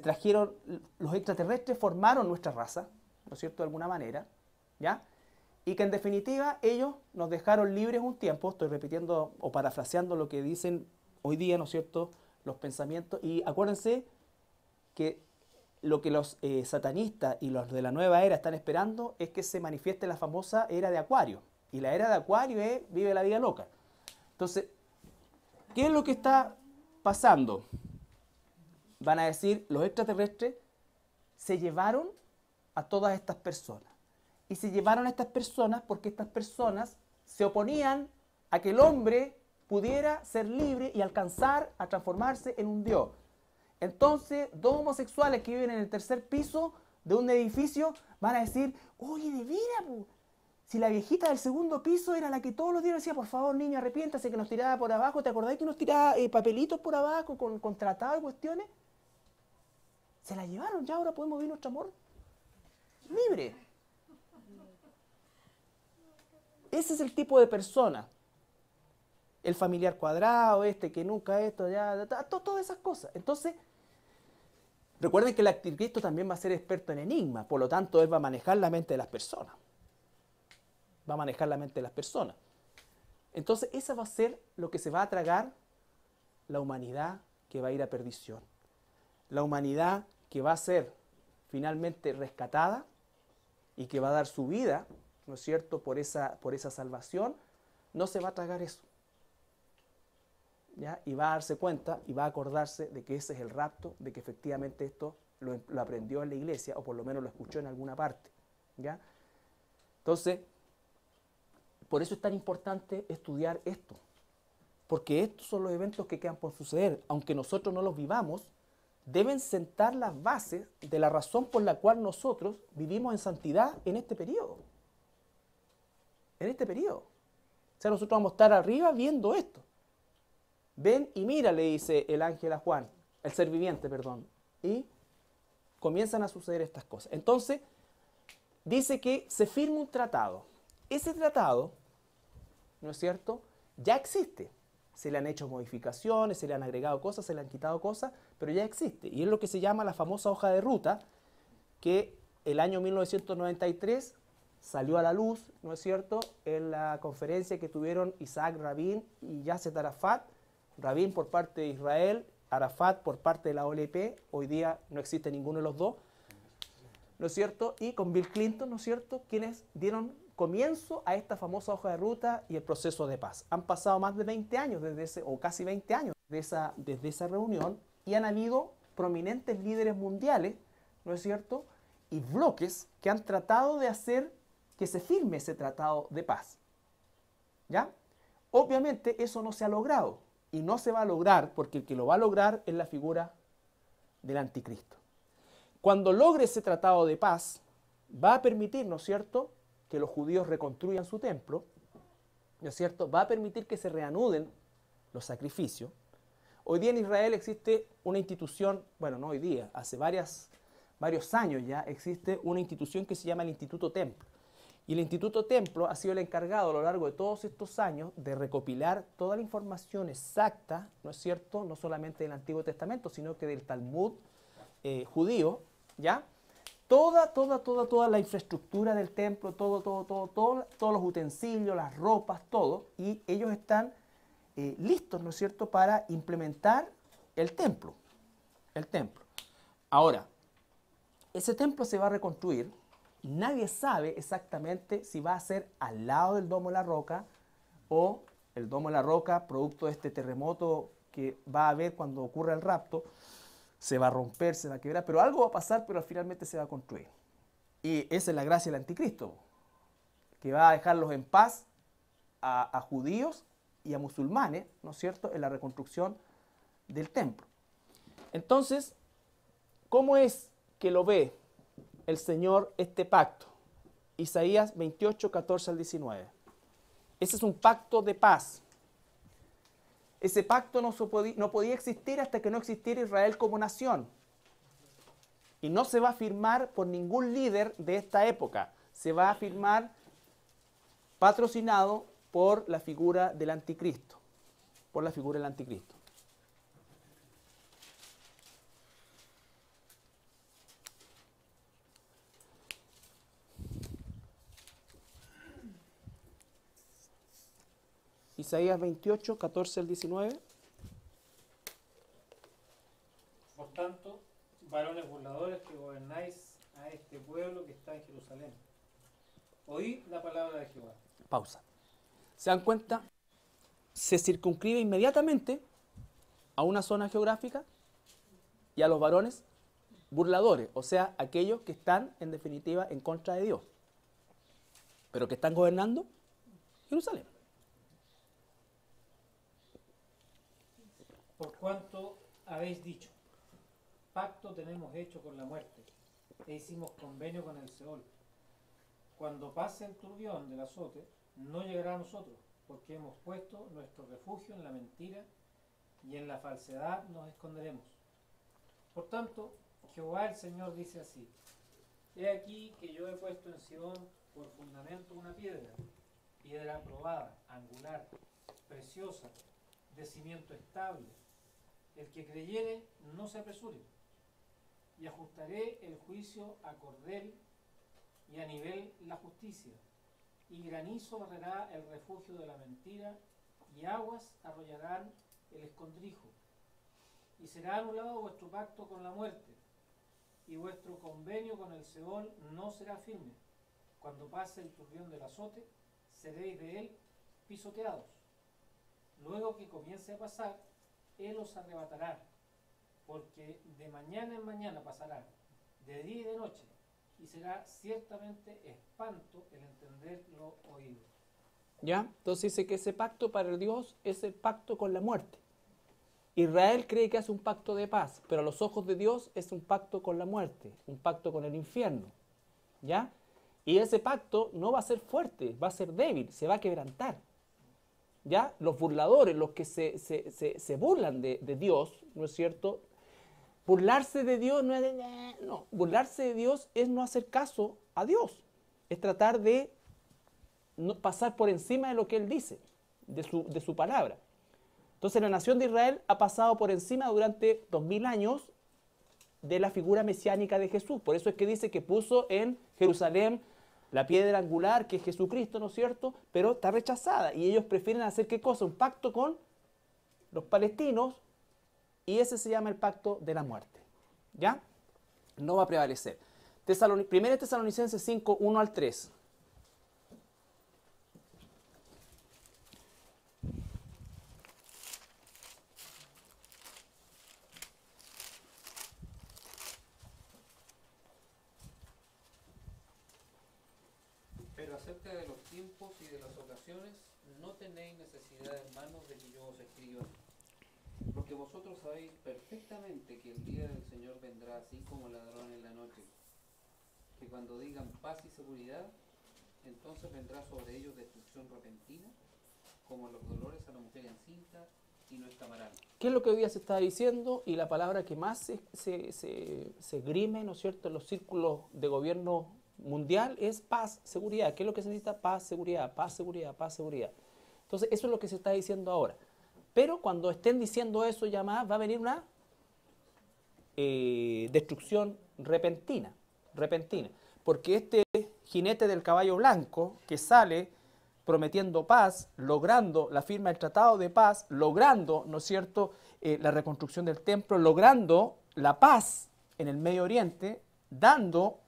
trajeron, los extraterrestres formaron nuestra raza, ¿no es cierto?, de alguna manera, ¿ya? Y que en definitiva ellos nos dejaron libres un tiempo, estoy repitiendo o parafraseando lo que dicen hoy día, ¿no es cierto?, los pensamientos, y acuérdense que lo que los satanistas y los de la nueva era están esperando es que se manifieste la famosa era de Acuario. Y la era de Acuario es vive la vida loca. Entonces, ¿qué es lo que está pasando? Van a decir, los extraterrestres se llevaron a todas estas personas. Y se llevaron a estas personas porque estas personas se oponían a que el hombre pudiera ser libre y alcanzar a transformarse en un dios. Entonces, dos homosexuales que viven en el tercer piso de un edificio van a decir, oye, de veras, po, si la viejita del segundo piso era la que todos los días decía, por favor, niño, arrepiéntase, que nos tiraba por abajo, ¿te acordás que nos tiraba papelitos por abajo con tratados y cuestiones? Se la llevaron, ya ahora podemos vivir nuestro amor libre. Ese es el tipo de persona. El familiar cuadrado, que nunca esto, ya, todas esas cosas. Entonces, recuerden que el anticristo también va a ser experto en enigmas, por lo tanto, él va a manejar la mente de las personas. Va a manejar la mente de las personas. Entonces, esa va a ser lo que se va a tragar la humanidad que va a ir a perdición. La humanidad que va a ser finalmente rescatada y que va a dar su vida, ¿no es cierto?, por esa salvación, no se va a tragar eso. ¿Ya? Y va a darse cuenta y va a acordarse de que ese es el rapto, de que efectivamente esto lo aprendió en la iglesia, o por lo menos lo escuchó en alguna parte. ¿Ya? Entonces, por eso es tan importante estudiar esto, porque estos son los eventos que quedan por suceder, aunque nosotros no los vivamos, deben sentar las bases de la razón por la cual nosotros vivimos en santidad en este periodo. En este periodo. O sea, nosotros vamos a estar arriba viendo esto. Ven y mira, le dice el ángel a Juan, el ser viviente, perdón. Y comienzan a suceder estas cosas. Entonces, dice que se firma un tratado. ese tratado, ¿no es cierto?, ya existe. Se le han hecho modificaciones, se le han agregado cosas, se le han quitado cosas, pero ya existe. Y es lo que se llama la famosa hoja de ruta, que el año 1993 salió a la luz, ¿no es cierto?, en la conferencia que tuvieron Isaac Rabin y Yasser Arafat, Rabin por parte de Israel, Arafat por parte de la OLP, hoy día no existe ninguno de los dos, ¿no es cierto?, y con Bill Clinton, ¿no es cierto?, quienes dieron comienzo a esta famosa hoja de ruta y el proceso de paz. Han pasado más de 20 años desde ese, o casi 20 años desde esa reunión, y han habido prominentes líderes mundiales, ¿no es cierto?, y bloques que han tratado de hacer que se firme ese tratado de paz. ¿Ya? Obviamente eso no se ha logrado, y no se va a lograr porque el que lo va a lograr es la figura del anticristo. Cuando logre ese tratado de paz, va a permitir, ¿no es cierto?, que los judíos reconstruyan su templo, ¿no es cierto?, va a permitir que se reanuden los sacrificios. Hoy día en Israel existe una institución, bueno, no hoy día, hace varios años ya existe una institución que se llama el Instituto Templo. Y el Instituto Templo ha sido el encargado a lo largo de todos estos años de recopilar toda la información exacta, ¿no es cierto?, no solamente del Antiguo Testamento, sino que del Talmud judío, ¿ya?, toda la infraestructura del templo, todos los utensilios, las ropas, todo, y ellos están listos, ¿no es cierto?, para implementar el templo. Ahora, ese templo se va a reconstruir, nadie sabe exactamente si va a ser al lado del Domo de la Roca o el Domo de la Roca, producto de este terremoto que va a haber cuando ocurra el rapto, se va a romper, se va a quebrar, pero algo va a pasar, pero finalmente se va a construir. Y esa es la gracia del anticristo, que va a dejarlos en paz a judíos y a musulmanes, ¿no es cierto?, en la reconstrucción del templo. Entonces, ¿cómo es que lo ve el Señor este pacto? Isaías 28, 14 al 19. Ese es un pacto de paz. Ese pacto no podía existir hasta que no existiera Israel como nación. Y no se va a firmar por ningún líder de esta época. Se va a firmar patrocinado por la figura del anticristo. Por la figura del anticristo. Isaías 28, 14 al 19. Por tanto, varones burladores que gobernáis a este pueblo que está en Jerusalén, oíd la palabra de Jehová. Pausa. ¿Se dan cuenta? Se circunscribe inmediatamente a una zona geográfica y a los varones burladores, o sea, aquellos que están en definitiva en contra de Dios, pero que están gobernando Jerusalén. Por cuanto habéis dicho, pacto tenemos hecho con la muerte, e hicimos convenio con el Seol. Cuando pase el turbión del azote, no llegará a nosotros, porque hemos puesto nuestro refugio en la mentira, y en la falsedad nos esconderemos. Por tanto, Jehová el Señor dice así: He aquí que yo he puesto en Sion por fundamento una piedra aprobada, angular, preciosa, de cimiento estable. El que creyere no se apresure, y ajustaré el juicio a cordel y a nivel la justicia, y granizo barrerá el refugio de la mentira, y aguas arrollarán el escondrijo. Y será anulado vuestro pacto con la muerte, y vuestro convenio con el Seol no será firme. Cuando pase el turbión del azote, seréis de él pisoteados. Luego que comience a pasar, él os arrebatará, porque de mañana en mañana pasará, de día y de noche, y será ciertamente espanto el entender lo oído. ¿Ya? Entonces dice que ese pacto para Dios es el pacto con la muerte. Israel cree que hace un pacto de paz, pero a los ojos de Dios es un pacto con la muerte, un pacto con el infierno. ¿Ya? Y ese pacto no va a ser fuerte, va a ser débil, se va a quebrantar. ¿Ya? Los burladores, los que se burlan de Dios, ¿no es cierto? Burlarse de Dios no es burlarse de Dios es no hacer caso a Dios, es tratar de pasar por encima de lo que Él dice, de su palabra. Entonces la nación de Israel ha pasado por encima durante 2000 años de la figura mesiánica de Jesús. Por eso es que dice que puso en Jerusalén la piedra angular, que es Jesucristo, ¿no es cierto? Pero está rechazada y ellos prefieren hacer ¿qué cosa? Un pacto con los palestinos, y ese se llama el pacto de la muerte. ¿Ya? No va a prevalecer. Primera Tesalonicenses 5, 1 al 3. Pero acerca de los tiempos y de las ocasiones, no tenéis necesidad, hermanos, de que yo os escriba. Porque vosotros sabéis perfectamente que el día del Señor vendrá así como ladrón en la noche. Que cuando digan paz y seguridad, entonces vendrá sobre ellos destrucción repentina, como los dolores a la mujer encinta, y no escaparán. ¿Qué es lo que hoy día se está diciendo? Y la palabra que más se grime, ¿no es cierto?, en los círculos de gobierno mundial es paz, seguridad. ¿Qué es lo que se necesita? Paz, seguridad, paz, seguridad, paz, seguridad. Entonces, eso es lo que se está diciendo ahora. Pero cuando estén diciendo eso ya más, va a venir una destrucción repentina. Porque este jinete del caballo blanco que sale prometiendo paz, logrando la firma del tratado de paz, logrando, ¿no es cierto?, la reconstrucción del templo, logrando la paz en el Medio Oriente, dando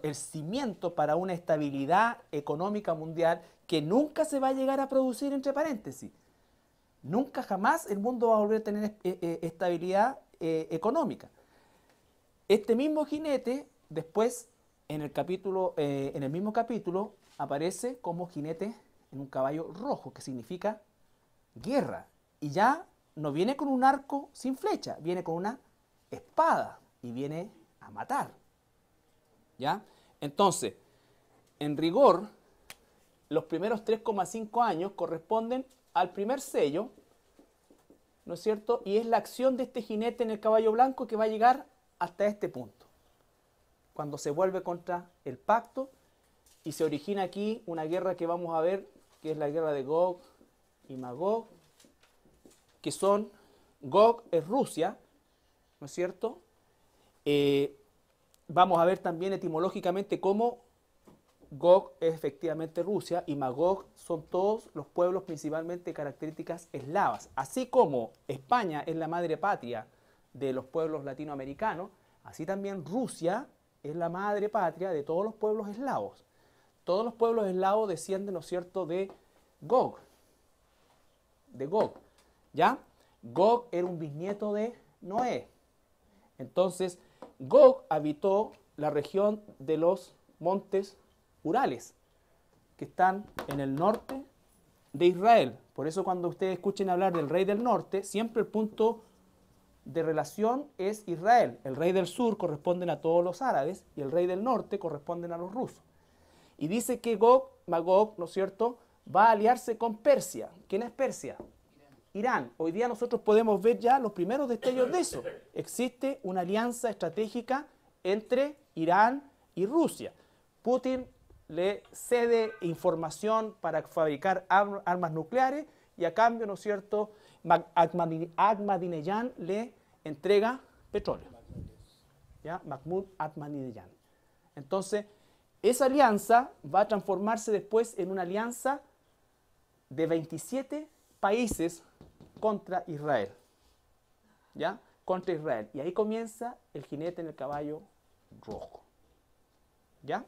el cimiento para una estabilidad económica mundial que nunca se va a llegar a producir, entre paréntesis. Nunca jamás el mundo va a volver a tener estabilidad económica. Este mismo jinete, después, en el mismo capítulo, aparece como jinete en un caballo rojo, que significa guerra. Y ya no viene con un arco sin flecha, viene con una espada y viene a matar. ¿Ya? Entonces, en rigor, los primeros 3,5 años corresponden al primer sello, ¿no es cierto? Y es la acción de este jinete en el caballo blanco que va a llegar hasta este punto, cuando se vuelve contra el pacto y se origina aquí una guerra que vamos a ver, que es la guerra de Gog y Magog, que son, Gog es Rusia, ¿no es cierto? Vamos a ver también etimológicamente cómo Gog es efectivamente Rusia y Magog son todos los pueblos principalmente de características eslavas. Así como España es la madre patria de los pueblos latinoamericanos, así también Rusia es la madre patria de todos los pueblos eslavos. Todos los pueblos eslavos descienden, ¿no es cierto?, de Gog. ¿Ya? Gog era un bisnieto de Noé. Entonces, Gog habitó la región de los montes Urales, que están en el norte de Israel. Por eso cuando ustedes escuchen hablar del rey del norte, siempre el punto de relación es Israel. El rey del sur corresponden a todos los árabes y el rey del norte corresponden a los rusos. Y dice que Gog, Magog, ¿no es cierto?, va a aliarse con Persia. ¿Quién es Persia? Irán. Hoy día nosotros podemos ver ya los primeros destellos de eso. Existe una alianza estratégica entre Irán y Rusia. Putin le cede información para fabricar armas nucleares y a cambio, ¿no es cierto?, Ahmadinejad le entrega petróleo. ¿Ya? Mahmoud Ahmadinejad. Entonces, esa alianza va a transformarse después en una alianza de 27 países contra Israel. ¿Ya? Contra Israel. Y ahí comienza el jinete en el caballo rojo. ¿Ya?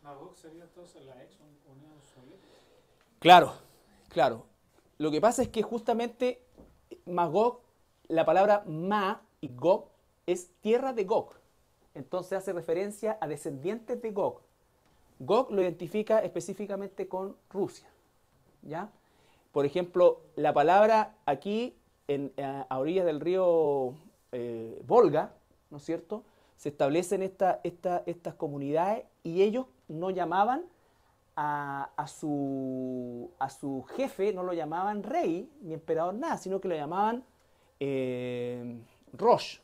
Magog sería entonces la ex Unión Soviética. Claro. Lo que pasa es que justamente Magog, la palabra Ma y Gog es tierra de Gog. Entonces hace referencia a descendientes de Gog. Gog lo identifica específicamente con Rusia. ¿Ya? Por ejemplo, la palabra aquí, a orillas del río Volga, ¿no es cierto?, se establecen estas comunidades y ellos no llamaban a su jefe, no lo llamaban rey ni emperador, nada, sino que lo llamaban Rosh,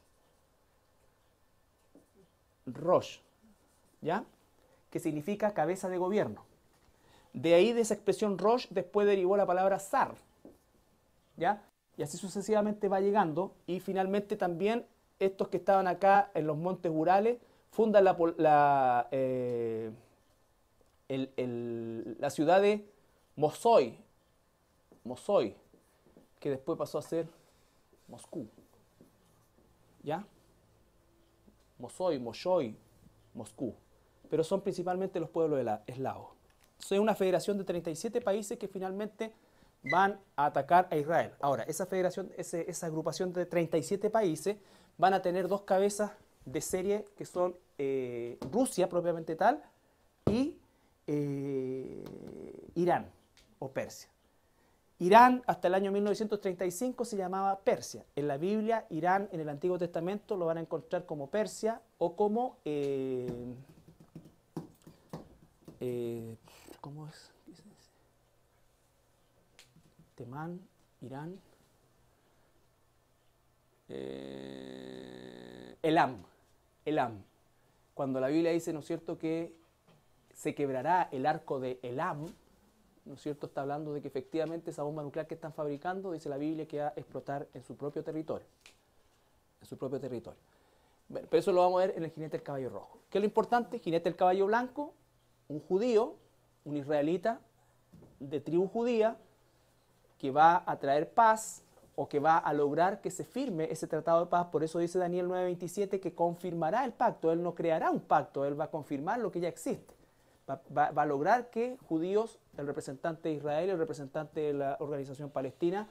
¿ya? Que significa cabeza de gobierno. De ahí, de esa expresión Rosh, después derivó la palabra Sar, ¿ya? Y así sucesivamente va llegando, y finalmente también estos que estaban acá en los montes Urales fundan la ciudad de Mosoy, que después pasó a ser Moscú, ¿ya? Moshoy, Moscú, pero son principalmente los pueblos eslavos. Es una federación de 37 países que finalmente van a atacar a Israel. Ahora, esa federación, esa agrupación de 37 países van a tener dos cabezas de serie que son Rusia propiamente tal y Irán o Persia. Irán hasta el año 1935 se llamaba Persia. En la Biblia, Irán en el Antiguo Testamento lo van a encontrar como Persia o como ¿cómo es? Temán, Irán, Elam. Cuando la Biblia dice, ¿no es cierto?, que se quebrará el arco de Elam, ¿no es cierto?, está hablando de que efectivamente esa bomba nuclear que están fabricando, dice la Biblia, que va a explotar en su propio territorio. Bueno, pero eso lo vamos a ver en el jinete del caballo rojo. ¿Qué es lo importante? Jinete del caballo blanco, un judío, un israelita de tribu judía, que va a traer paz o que va a lograr que se firme ese tratado de paz. Por eso dice Daniel 9:27 que confirmará el pacto. Él no creará un pacto, él va a confirmar lo que ya existe. Va a lograr que judíos, el representante de Israel, el representante de la organización palestina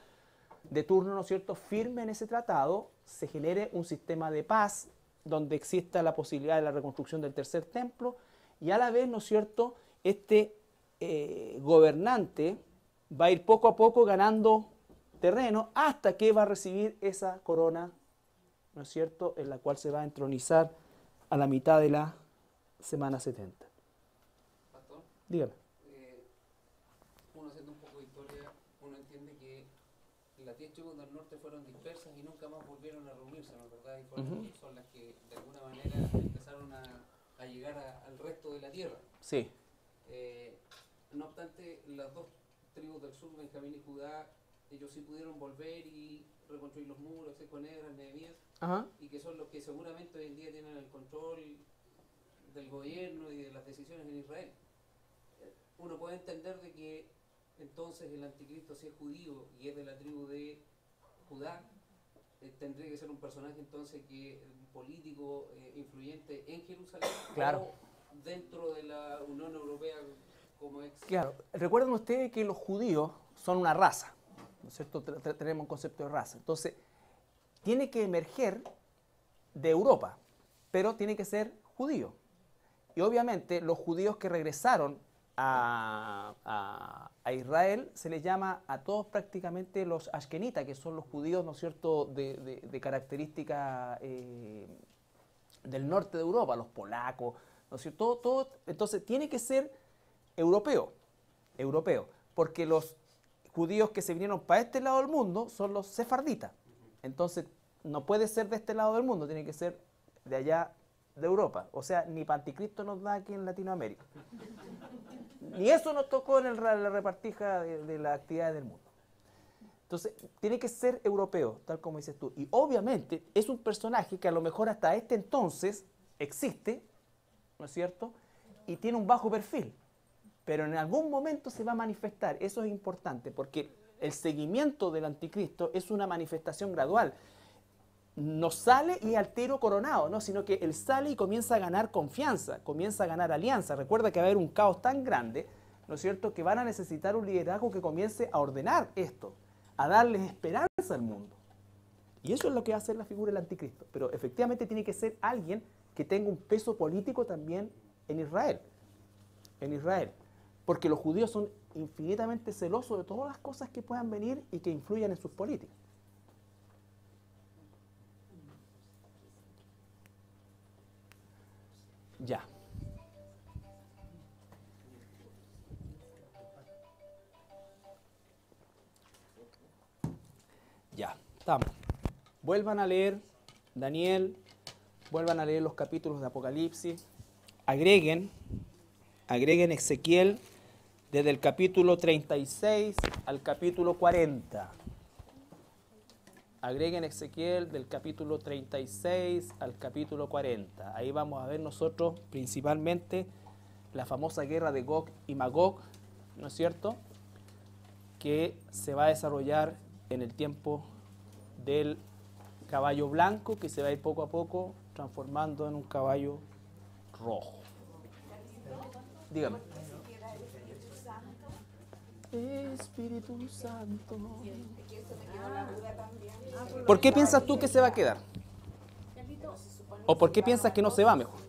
de turno, ¿no es cierto?, firmen ese tratado, se genere un sistema de paz donde exista la posibilidad de la reconstrucción del tercer templo y a la vez, ¿no es cierto?, este gobernante va a ir poco a poco ganando terreno hasta que va a recibir esa corona, ¿no es cierto?, en la cual se va a entronizar a la mitad de la semana 70. Pastor, Dígame. uno haciendo un poco de historia, uno entiende que las 10 tribus del norte fueron dispersas y nunca más volvieron a reunirse, ¿no es verdad? Y son las que de alguna manera empezaron a llegar al resto de la tierra. Sí. No obstante, las dos tribus del sur, Benjamín y Judá, ellos sí pudieron volver y reconstruir los muros, con Esdras, Nehemías, y que son los que seguramente hoy en día tienen el control del gobierno y de las decisiones en Israel. Uno puede entender de que entonces el anticristo, si es judío y es de la tribu de Judá, tendría que ser un personaje entonces que un político influyente en Jerusalén, claro, o dentro de la Unión Europea como ex. Claro, recuerden ustedes que los judíos son una raza, ¿no es cierto? Tenemos un concepto de raza. Entonces, tiene que emerger de Europa, pero tiene que ser judío. Y obviamente los judíos que regresaron a Israel se les llama a todos prácticamente los ashkenitas, que son los judíos, ¿no es cierto?, de característica del norte de Europa, los polacos, ¿no es cierto? Todo, entonces tiene que ser europeo, porque los judíos que se vinieron para este lado del mundo son los sefarditas. Entonces no puede ser de este lado del mundo, tiene que ser de allá de Europa. O sea, ni para anticristo nos da aquí en Latinoamérica. Ni eso nos tocó en la repartija de las actividades del mundo. Entonces, tiene que ser europeo, tal como dices tú. Y obviamente es un personaje que a lo mejor hasta este entonces existe, ¿no es cierto? Y tiene un bajo perfil. Pero en algún momento se va a manifestar. Eso es importante, porque el seguimiento del anticristo es una manifestación gradual. No sale y al tiro coronado, ¿no? Sino que él sale y comienza a ganar confianza, comienza a ganar alianza. Recuerda que va a haber un caos tan grande, ¿no es cierto?, que van a necesitar un liderazgo que comience a ordenar esto, a darles esperanza al mundo. Y eso es lo que va a hacer la figura del anticristo. Pero efectivamente tiene que ser alguien que tenga un peso político también en Israel. Porque los judíos son infinitamente celosos de todas las cosas que puedan venir y que influyan en sus políticas. Ya. Ya, estamos. Vuelvan a leer Daniel, vuelvan a leer los capítulos de Apocalipsis, agreguen Ezequiel desde el capítulo 36 al capítulo 40. Agreguen Ezequiel del capítulo 36 al capítulo 40. Ahí vamos a ver nosotros principalmente la famosa guerra de Gog y Magog, ¿no es cierto?, que se va a desarrollar en el tiempo del caballo blanco, que se va a ir poco a poco transformando en un caballo rojo. Dígame. Espíritu Santo. ¿Por qué piensas tú que se va a quedar? ¿O por qué piensas que no se va mejor?